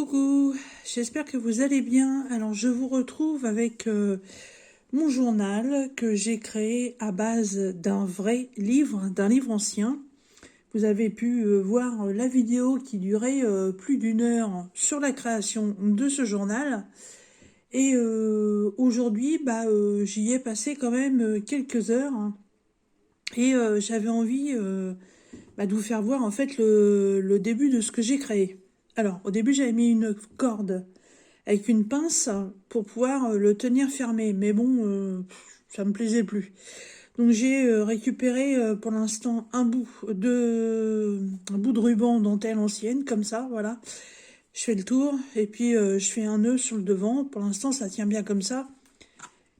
Coucou, j'espère que vous allez bien. Alors je vous retrouve avec mon journal que j'ai créé à base d'un vrai livre, d'un livre ancien. Vous avez pu voir la vidéo qui durait plus d'une heure sur la création de ce journal. Et aujourd'hui, j'y ai passé quand même quelques heures. Et j'avais envie de vous faire voir en fait le début de ce que j'ai créé. Alors, au début, j'avais mis une corde avec une pince pour pouvoir le tenir fermé. Mais bon, ça me plaisait plus. Donc j'ai récupéré pour l'instant un bout de ruban dentelle ancienne, comme ça, voilà. Je fais le tour et puis je fais un nœud sur le devant. Pour l'instant, ça tient bien comme ça.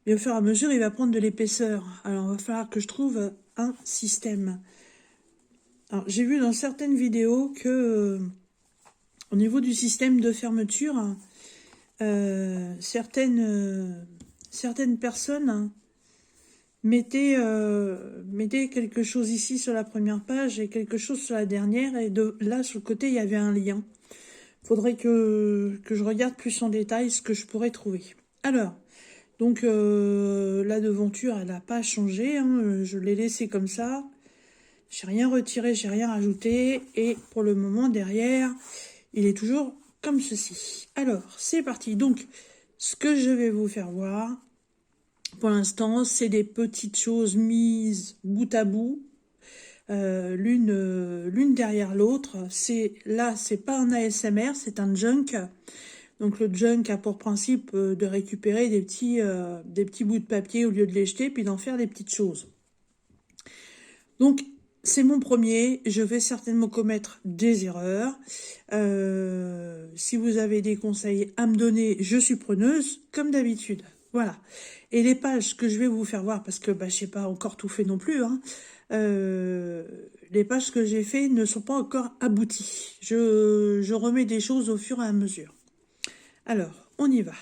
Mais au fur et à mesure, il va prendre de l'épaisseur. Alors, il va falloir que je trouve un système. Alors, j'ai vu dans certaines vidéos que au niveau du système de fermeture, certaines personnes mettaient quelque chose ici sur la première page et quelque chose sur la dernière, et là sur le côté il y avait un lien. Faudrait que je regarde plus en détail ce que je pourrais trouver. Alors, donc la devanture elle n'a pas changé, hein, je l'ai laissée comme ça. J'ai rien retiré, j'ai rien rajouté, et pour le moment derrière il est toujours comme ceci. Alors, c'est parti. Donc, ce que je vais vous faire voir, pour l'instant, c'est des petites choses mises bout à bout, l'une derrière l'autre. C'est pas un ASMR, c'est un junk. Donc, le junk a pour principe de récupérer des petits bouts de papier au lieu de les jeter, puis d'en faire des petites choses. Donc, c'est mon premier, je vais certainement commettre des erreurs. Si vous avez des conseils à me donner, je suis preneuse, comme d'habitude. Voilà. Et les pages que je vais vous faire voir, parce que je n'ai pas encore tout fait non plus, hein, les pages que j'ai fait ne sont pas encore abouties. Je remets des choses au fur et à mesure. Alors, on y va.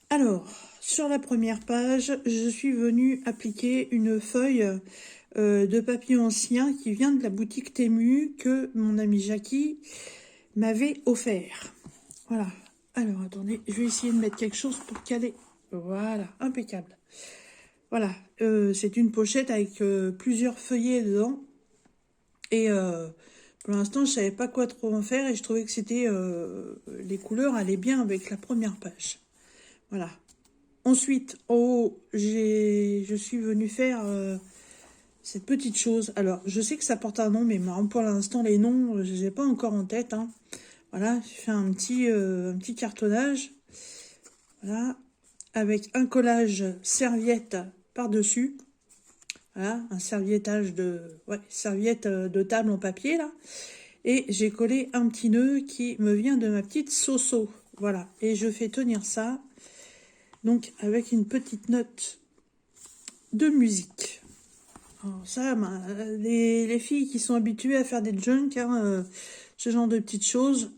Alors, sur la première page, je suis venue appliquer une feuille de papier ancien qui vient de la boutique Temu que mon ami Jackie m'avait offert. Voilà. Alors, attendez, je vais essayer de mettre quelque chose pour caler. Voilà, impeccable. Voilà, c'est une pochette avec plusieurs feuillets dedans. Et pour l'instant, je savais pas quoi trop en faire et je trouvais que c'était les couleurs allaient bien avec la première page. Voilà. Ensuite, en haut, je suis venue faire cette petite chose. Alors, je sais que ça porte un nom, mais pour l'instant, les noms, je les ai pas encore en tête. Hein. Voilà, j'ai fait un petit cartonnage. Voilà, avec un collage serviette par-dessus. Voilà, un serviettage serviette de table en papier, là. Et j'ai collé un petit nœud qui me vient de ma petite Soso. Voilà, et je fais tenir ça. Donc, avec une petite note de musique. Alors ça, les filles qui sont habituées à faire des junk, hein, ce genre de petites choses,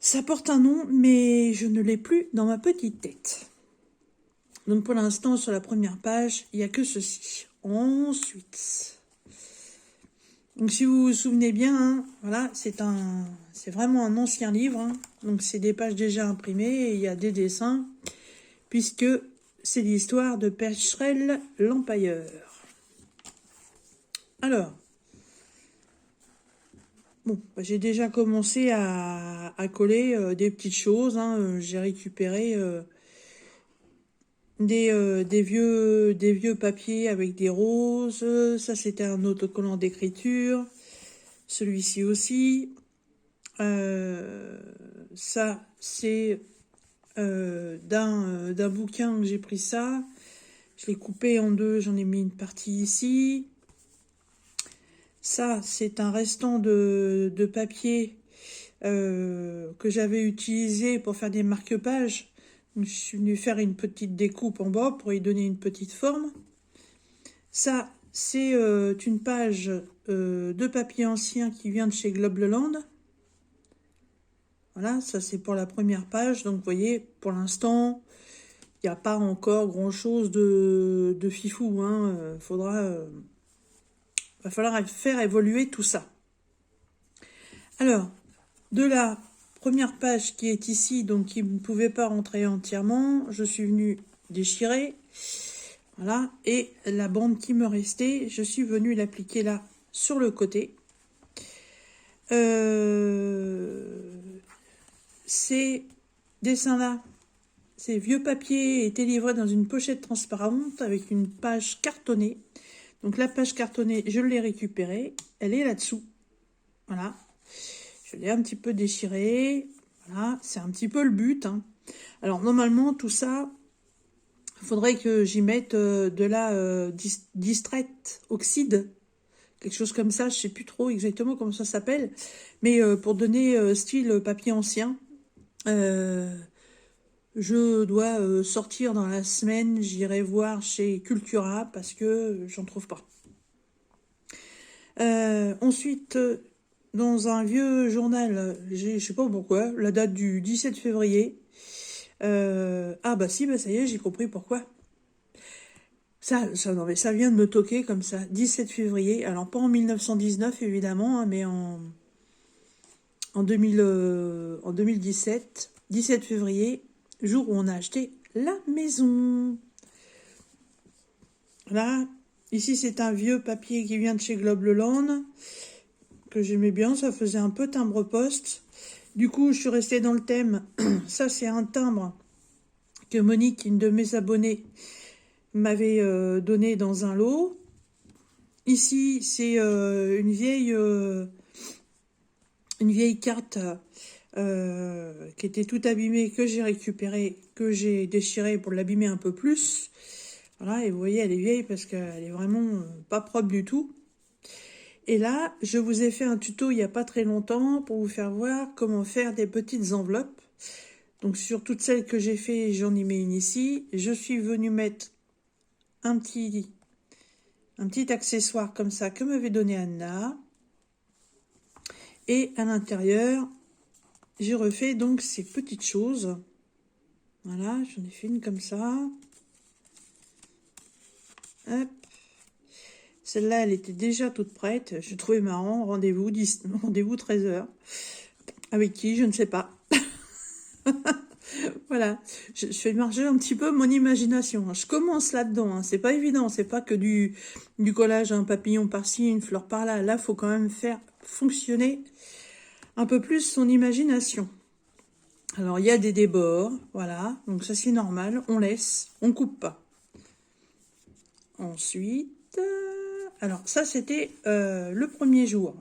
ça porte un nom, mais je ne l'ai plus dans ma petite tête. Donc, pour l'instant, sur la première page, il n'y a que ceci. Ensuite, donc si vous vous souvenez bien, hein, voilà, c'est vraiment un ancien livre. Hein, donc, c'est des pages déjà imprimées et il y a des dessins. Puisque c'est l'histoire de Percherel l'Empailleur. Alors, bon, j'ai déjà commencé à coller des petites choses. Hein, j'ai récupéré des vieux papiers avec des roses. Ça, c'était un autocollant d'écriture. Celui-ci aussi. Ça, c'est d'un bouquin que j'ai pris ça. Je l'ai coupé en deux, j'en ai mis une partie ici. Ça, c'est un restant de papier que j'avais utilisé pour faire des marque-pages. Je suis venue faire une petite découpe en bas pour y donner une petite forme. Ça, c'est une page de papier ancien qui vient de chez Globleland. Voilà, ça c'est pour la première page. Donc, vous voyez, pour l'instant, il n'y a pas encore grand-chose de fifou. Hein. Va falloir faire évoluer tout ça. Alors, de la première page qui est ici, donc qui ne pouvait pas rentrer entièrement, je suis venue déchirer. Voilà, et la bande qui me restait, je suis venue l'appliquer là, sur le côté. Ces dessins-là, ces vieux papiers étaient livrés dans une pochette transparente avec une page cartonnée. Donc la page cartonnée, je l'ai récupérée, elle est là-dessous. Voilà, je l'ai un petit peu déchirée. Voilà, c'est un petit peu le but, hein. Alors normalement, tout ça, il faudrait que j'y mette de la distrate oxyde, quelque chose comme ça, je sais plus trop exactement comment ça s'appelle, mais pour donner style papier ancien. Je dois sortir dans la semaine, j'irai voir chez Cultura parce que j'en trouve pas. Ensuite, dans un vieux journal, je sais pas pourquoi, la date du 17 février. Ah bah si, bah ça y est, j'ai compris pourquoi. Non, mais ça vient de me toquer comme ça, 17 février. Alors pas en 1919 évidemment, hein, mais en 2017, 17 février, jour où on a acheté la maison. Là, ici c'est un vieux papier qui vient de chez Globe Leland, que j'aimais bien, ça faisait un peu timbre-poste. Du coup, je suis restée dans le thème. Ça, c'est un timbre que Monique, une de mes abonnées, m'avait donné dans un lot. Ici, c'est une vieille carte qui était toute abîmée, que j'ai récupérée, que j'ai déchirée pour l'abîmer un peu plus. Voilà, et vous voyez, elle est vieille parce qu'elle est vraiment pas propre du tout. Et là, je vous ai fait un tuto il n'y a pas très longtemps pour vous faire voir comment faire des petites enveloppes. Donc sur toutes celles que j'ai fait, j'en y mets une ici. Je suis venue mettre un petit accessoire comme ça que m'avait donné Anna. Et à l'intérieur, j'ai refait donc ces petites choses. Voilà, j'en ai fait une comme ça. Hop. Celle-là, elle était déjà toute prête. Je trouvais marrant. Rendez-vous 13h. Avec qui, je ne sais pas. Voilà, je fais marcher un petit peu mon imagination. Je commence là-dedans, hein. C'est pas évident, c'est pas que du collage, un papillon par-ci, une fleur par-là. Là, faut quand même faire fonctionner un peu plus son imagination. Alors, il y a des débords, voilà, donc ça c'est normal, on laisse, on coupe pas. Ensuite, alors ça c'était le premier jour.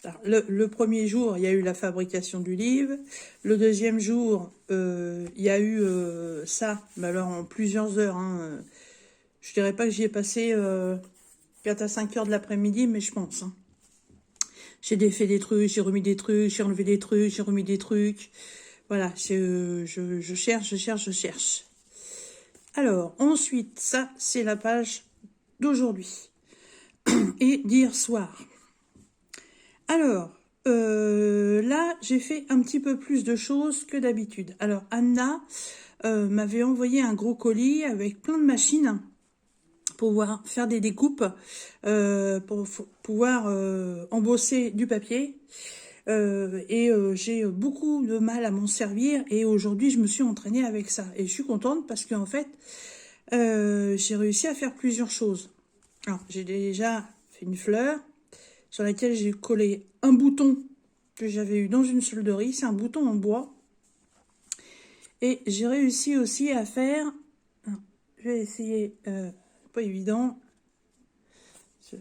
Alors, le premier jour, il y a eu la fabrication du livre. Le deuxième jour, il y a eu ça, mais alors en plusieurs heures. Hein, je dirais pas que j'y ai passé 4 à 5 heures de l'après-midi, mais je pense. Hein. J'ai fait des trucs, j'ai remis des trucs, j'ai enlevé des trucs, j'ai remis des trucs. Voilà, je cherche. Alors, ensuite, ça, c'est la page d'aujourd'hui et d'hier soir. Alors, là, j'ai fait un petit peu plus de choses que d'habitude. Alors, Anna m'avait envoyé un gros colis avec plein de machines pour pouvoir faire des découpes, pour pouvoir embosser du papier. J'ai beaucoup de mal à m'en servir et aujourd'hui, je me suis entraînée avec ça. Et je suis contente parce qu'en fait, j'ai réussi à faire plusieurs choses. Alors, j'ai déjà fait une fleur sur laquelle j'ai collé un bouton que j'avais eu dans une solderie. C'est un bouton en bois. Et j'ai réussi aussi à faire... Je vais essayer... pas évident.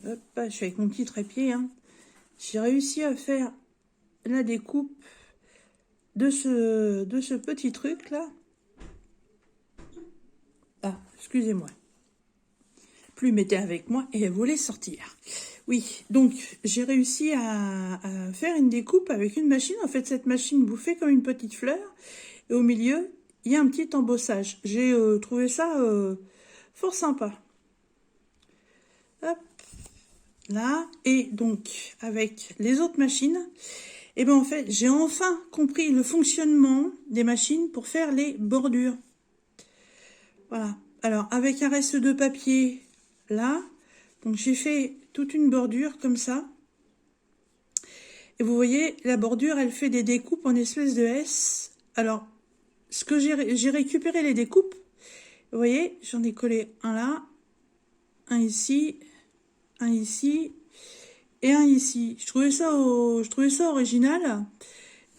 Hop, je suis avec mon petit trépied. Hein. J'ai réussi à faire la découpe de ce petit truc là. Ah, excusez-moi. Plume était avec moi et elle voulait sortir. Oui, donc j'ai réussi à faire une découpe avec une machine. En fait, cette machine vous fait comme une petite fleur. Et au milieu, il y a un petit embossage. J'ai trouvé ça fort sympa. Hop, là. Et donc, avec les autres machines, et ben en fait, j'ai enfin compris le fonctionnement des machines pour faire les bordures. Voilà. Alors, avec un reste de papier, là, donc j'ai fait toute une bordure comme ça. Et vous voyez, la bordure, elle fait des découpes en espèce de S. Alors, ce que j'ai récupéré les découpes. Vous voyez, j'en ai collé un là, un ici et un ici. Je trouvais ça original.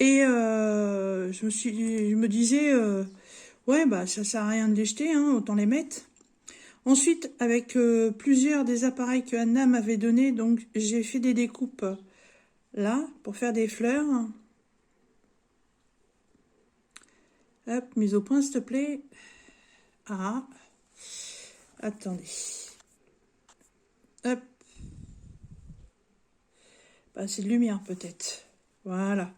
Et je me disais, ouais, bah ça sert à rien de les jeter, hein, autant les mettre. Ensuite, avec plusieurs des appareils que Anna m'avait donné, donc j'ai fait des découpes là pour faire des fleurs. Hop, mise au point, s'il te plaît. Ah, attendez. Hop. Pas assez de lumière peut-être. Voilà.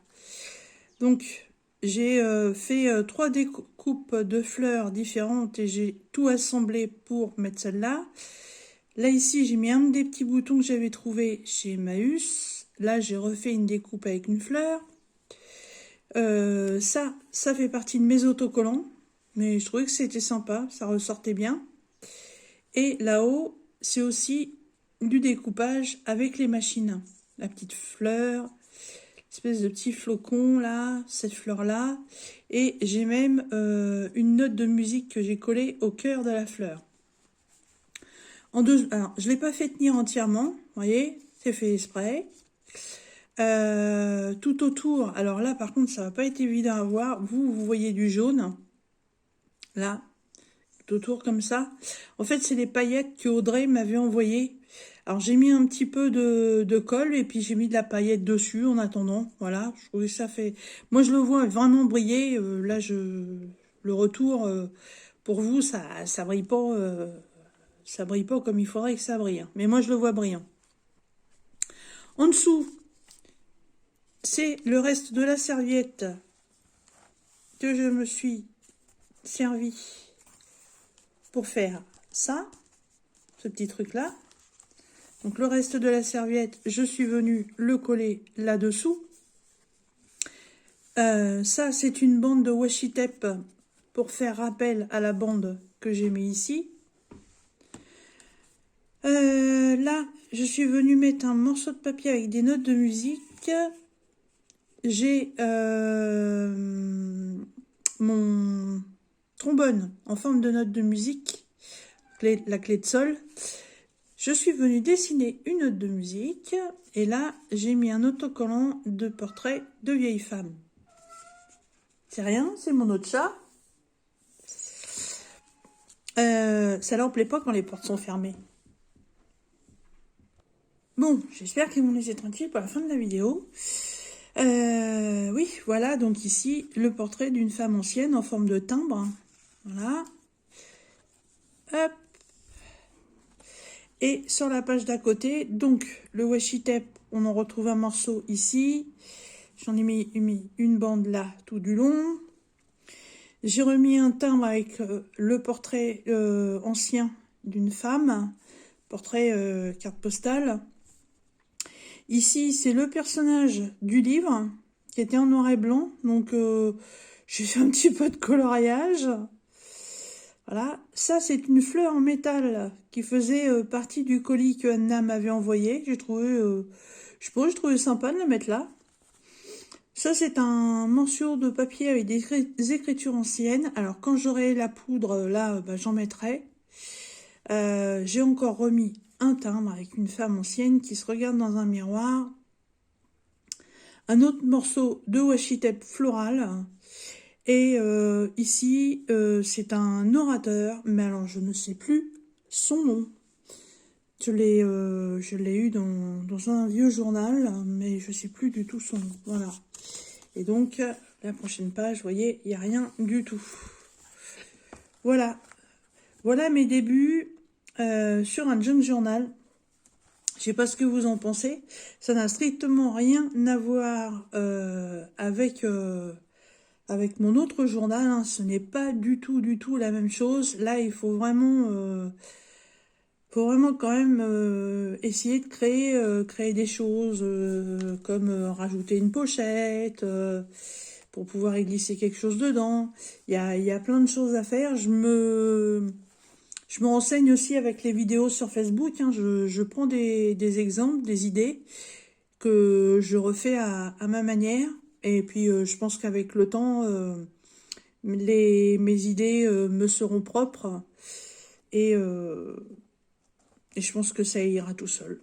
Donc, j'ai fait 3 découpes de fleurs différentes et j'ai tout assemblé pour mettre celle-là. Là, ici, j'ai mis un des petits boutons que j'avais trouvé chez Emmaüs. Là, j'ai refait une découpe avec une fleur. Ça fait partie de mes autocollants. Mais je trouvais que c'était sympa, ça ressortait bien. Et là-haut, c'est aussi du découpage avec les machines. La petite fleur, espèce de petit flocon là, cette fleur là, et j'ai même une note de musique que j'ai collée au cœur de la fleur. Alors je l'ai pas fait tenir entièrement, vous voyez, c'est fait exprès. Tout autour, alors là par contre ça va pas être évident à voir, vous voyez du jaune, là, tout autour comme ça. En fait c'est les paillettes que Audrey m'avait envoyées. Alors j'ai mis un petit peu de colle et puis j'ai mis de la paillette dessus en attendant. Voilà, je trouvais ça fait. Moi je le vois vraiment briller. Là le retour pour vous ça brille pas comme il faudrait que ça brille. Hein. Mais moi je le vois brillant. En dessous c'est le reste de la serviette que je me suis servi pour faire ça, ce petit truc là. Donc le reste de la serviette, je suis venue le coller là-dessous. Ça, c'est une bande de washi tape pour faire rappel à la bande que j'ai mis ici. Là, je suis venue mettre un morceau de papier avec des notes de musique. J'ai mon trombone en forme de note de musique, la clé de sol. Je suis venue dessiner une note de musique et là, j'ai mis un autocollant de portrait de vieille femme. C'est rien, c'est mon autre chat. Ça leur plaît pas quand les portes sont fermées. Bon, j'espère qu'ils vont nous laisser tranquilles pour la fin de la vidéo. Oui, voilà, donc ici, le portrait d'une femme ancienne en forme de timbre. Voilà. Hop. Et sur la page d'à côté, donc le washi tape, on en retrouve un morceau ici. J'en ai mis une bande là tout du long. J'ai remis un timbre avec le portrait ancien d'une femme, portrait carte postale. Ici, c'est le personnage du livre qui était en noir et blanc. Donc, j'ai fait un petit peu de coloriage. Voilà, ça c'est une fleur en métal qui faisait partie du colis que Anna m'avait envoyé. J'ai trouvé, je trouvais sympa de la mettre là. Ça c'est un morceau de papier avec des écritures anciennes. Alors quand j'aurai la poudre là, bah, j'en mettrai. J'ai encore remis un timbre avec une femme ancienne qui se regarde dans un miroir. Un autre morceau de washi tape floral. Et ici, c'est un orateur, mais alors je ne sais plus son nom. Je l'ai eu dans un vieux journal, mais je ne sais plus du tout son nom. Voilà. Et donc, la prochaine page, vous voyez, il n'y a rien du tout. Voilà. Voilà mes débuts sur un junk journal. Je sais pas ce que vous en pensez. Ça n'a strictement rien à voir avec mon autre journal, hein, ce n'est pas du tout la même chose. Là, il faut vraiment quand même essayer de créer des choses, comme rajouter une pochette, pour pouvoir y glisser quelque chose dedans. Il y a plein de choses à faire. Je me renseigne aussi avec les vidéos sur Facebook. Hein, je prends des exemples, des idées que je refais à ma manière. Et puis, je pense qu'avec le temps, mes idées me seront propres. Et, euh, et je pense que ça ira tout seul.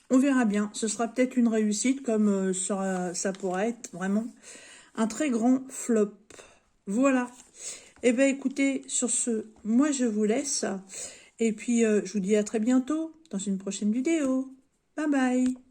On verra bien. Ce sera peut-être une réussite, comme ça pourrait être vraiment un très grand flop. Voilà. Eh bien, écoutez, sur ce, moi, je vous laisse. Et puis, je vous dis à très bientôt dans une prochaine vidéo. Bye bye.